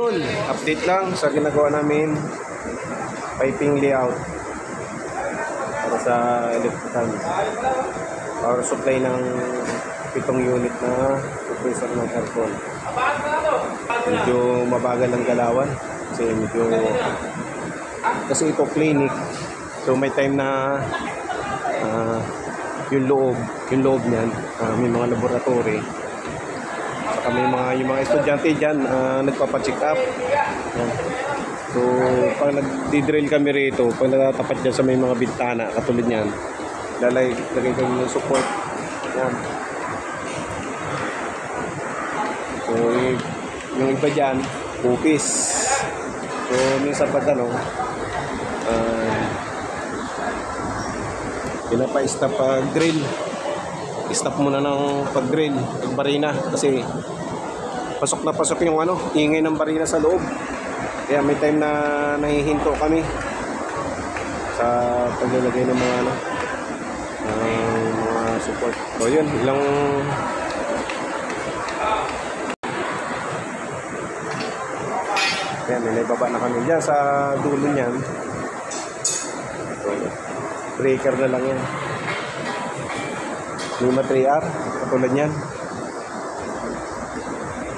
Update lang sa ginagawa namin piping layout para sa electrical power supply ng 7 unit na compressor ng aircon. Medyo mabagal ang galawan kasi ito clinic, so may time na yung loob niyan may mga laboratory. Saka may yung mga estudyante dyan nagpapacheck up. So pag nagdi-drill kami rito, pag natatapat dyan sa may mga bintana katulad niyan, lagay kami ng support yan. So yung iba dyan pupis, so minsan pag pinapa-stop pag drill, stop muna ng pag-drill, pag-barina, kasi pasok na pasok yung ingay ng barina sa loob. Kaya may time na nahihinto kami sa paglalagay ng mga mga support. So yun, kaya may naibaba na kami dyan sa dulo niyan. So, breaker na lang yan. Lima 3R, katulad yan.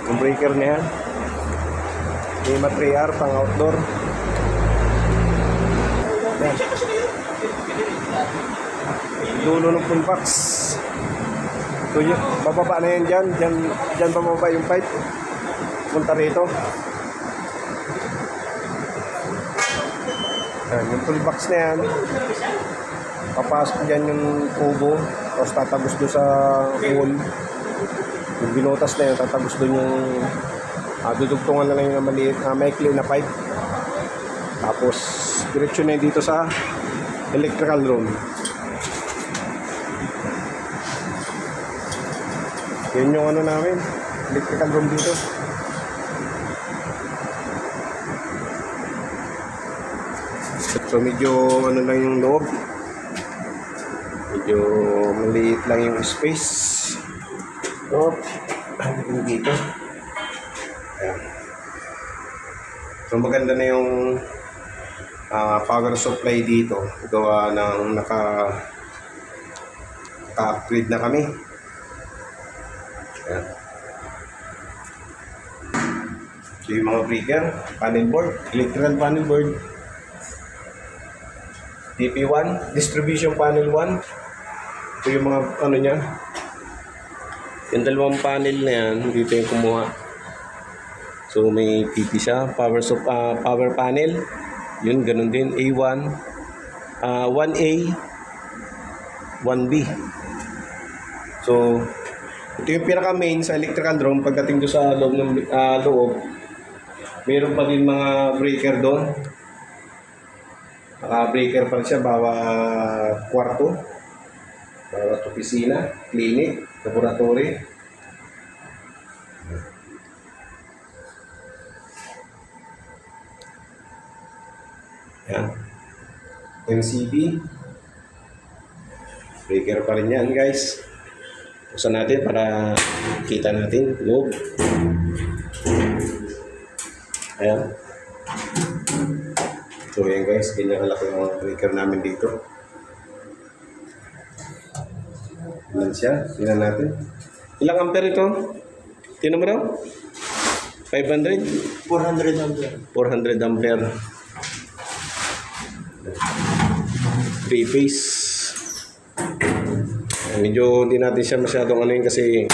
Yung breaker na yan. Lima 3R, pang outdoor. Yan. Dulo ng full box. So yun, bababa na yan dyan. Dyan bababa yung pipe. Punta rito. Yan, yung full box na yan. Papasok dyan yung kubo, tapos tatagos doon sa wall. Yung binotas na yun, tatagos doon yung dudugtungan na lang yung maliit, maikli na pipe. Tapos diretso na yun dito sa electrical room. Yun yung namin, electrical room dito. So medyo lang yung loob. Medyo maliit lang yung space. So, dito. Ayan. So maganda na yung power supply dito. Gawa ng naka-upgrade na kami. Ayan. So yung mga breaker, panel board, electrical panel board, DP1, distribution panel 1. Ito yung mga niya. Yung dalawang panel na yan, dito yung kumuha. So may PP siya, power panel. Yun, ganun din, A1, 1A, 1B. So ito yung pinaka main sa electrical room. Pagdating doon sa loob ng mayroon pa din mga breaker doon. Naka-breaker pa rin siya bawat kwarto, bawat opisina, clinic, laboratory. Yan. MCB. Breaker pa rin yan, guys. Buksan natin para kita natin loob. Ayan. So yan guys, ganyan kalaki yung breaker namin dito. Ilan siya? Tingnan natin. Ilang ampere ito? Tingnan mo daw? 500? 400 ampere. 400 ampere. 3-phase. Medyo hindi natin siya masyadong yun kasi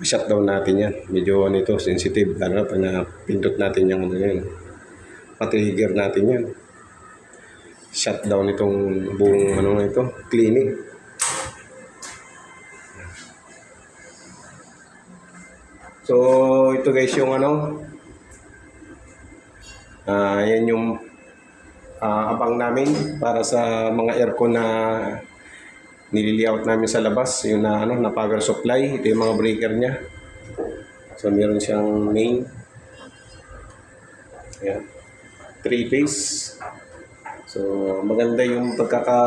shutdown natin yan. Medyo ito, sensitive. Lalo pag napindot natin yung yun. Patrigger natin yan. Shutdown itong buong ito, clinic. So, ito guys yung yan yung abang namin para sa mga aircon na nililiaut namin sa labas, yung na power supply. Ito yung mga breaker niya. So meron siyang main. Ayan. 3-phase. So maganda yung pagkaka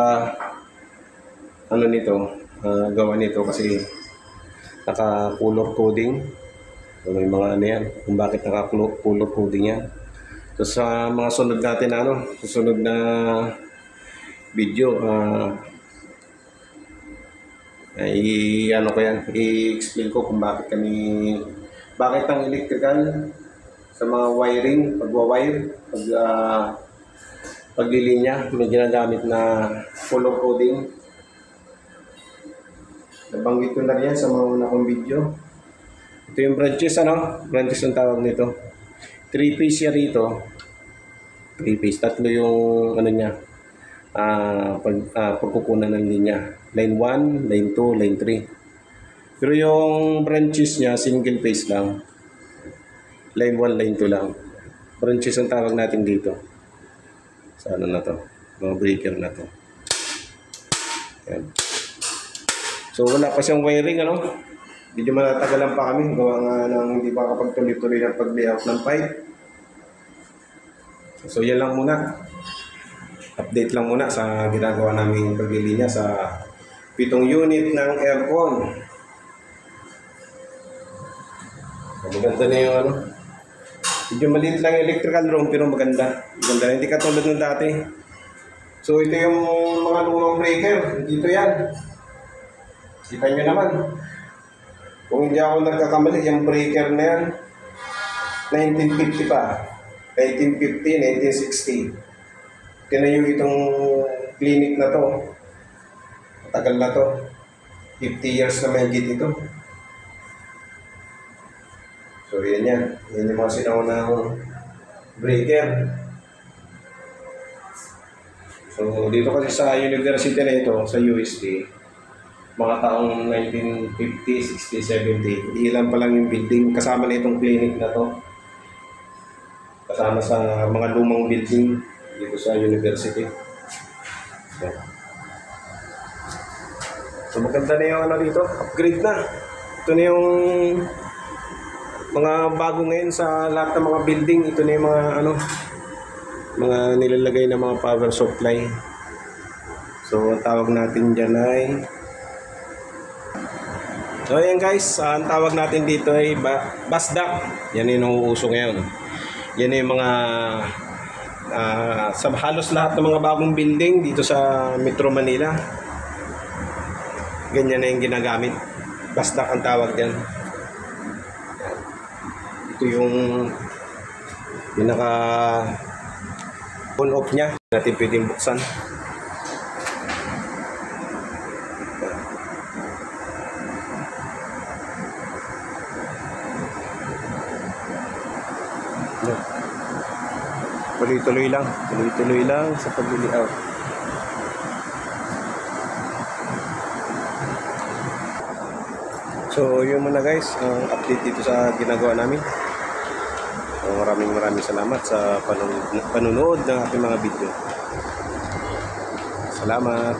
nito, gawa nito kasi naka-color coding. So, may mga ano yan, kung bakit naka-color coding yan. So sa mga sunod natin susunod na video, i-explain ko kung bakit ang electrical sa mga wiring, paglilinya, may ginagamit na color coding. Nabanggit ko na rin yan sa mga una kong video. Ito yung branches, branches ang tawag nito. 3-piece siya rito. 3-piece, tatlo yung pagkukunan ng linya. Line 1, line 2, line 3. Pero yung branches niya, single phase lang. Line 1, line 2 lang. Branches ang tawag natin dito. Sa na to? Mga breaker na to. Yan. So wala pa siyang wiring, Medyo manatagalan pa kami. Gawa nga ng hindi pa kapag-tuloy-tuloy ng pag-layout ng pipe. So yan lang muna. Update lang muna sa ginagawa namin paglilinya sa 7 unit ng aircon. Maganda na yung medyo maliit lang yung electrical room pero maganda. Maganda na, hindi katulad ng dati. So ito yung mga lumang breaker. Dito yan. Kita nyo naman. Kung hindi ako nagkakamali, yung breaker na yan, 1950 pa. 1950, 1960. Tinayo itong clinic na to. Matagal na to. 50 years na may higit ito. So yan yan. Yan yung mga sinaunang breaker. So dito kasi sa university na ito, sa USD, mga taong 1950, 60, 70, ilan pa lang yung building. Kasama na itong clinic na to. Kasama sa mga lumang building dito sa university. Yeah. So maganda na yung dito, upgrade na. Ito na yung mga bago ngayon sa lahat ng mga building. Ito na yung mga nilalagay na mga power supply. So ang tawag natin dyan ay so ayan guys, ang tawag natin dito ay bus duct. Yan yung nauuso ngayon. Yan yung mga sa halos lahat ng mga bagong building dito sa Metro Manila. Ganyan na yung ginagamit. Bus duct ang tawag dyan. Ito yung pinaka on off nya. Natin pwedeng buksan. Tuloy-tuloy lang sa pag-layout. So yun muna guys, ang update dito sa ginagawa namin. Maraming salamat sa panunood ng aking mga video. Salamat.